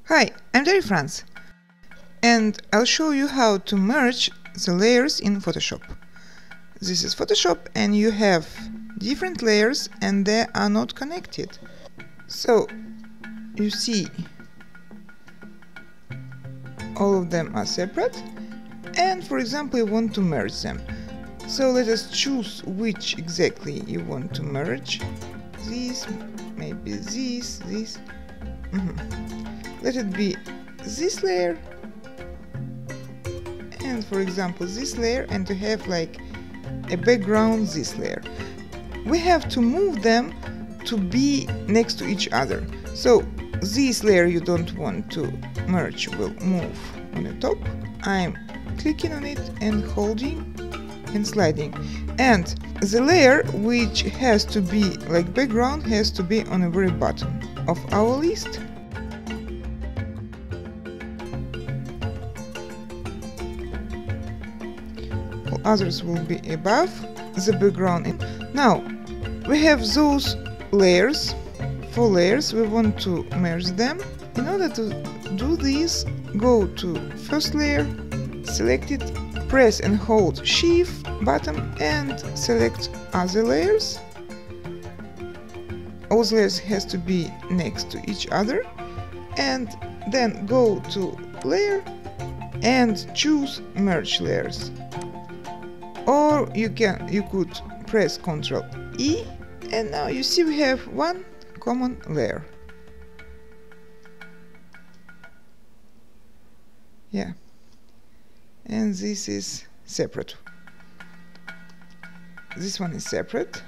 Hi, I'm Dari France, and I'll show you how to merge the layers in Photoshop. This is Photoshop and you have different layers and they are not connected. So you see all of them are separate, and for example you want to merge them. So let us choose which exactly you want to merge. This, maybe this. Let it be this layer and for example this layer, and to have like a background this layer. We have to move them to be next to each other. So this layer you don't want to merge will move on the top. I'm clicking on it and holding and sliding, and the layer which has to be like background has to be on the very bottom of our list. All others will be above the background. Now we have those layers, 4 layers. We want to merge them. In order to do this, go to first layer, select it, press and hold Shift button and select other layers. All the layers has to be next to each other, and then go to layer and choose merge layers. Or you could press Ctrl E, and now you see we have one common layer. Yeah, and this is separate. This one is separate.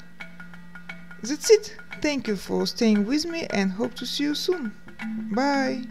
That's it. Thank you for staying with me and hope to see you soon. Bye.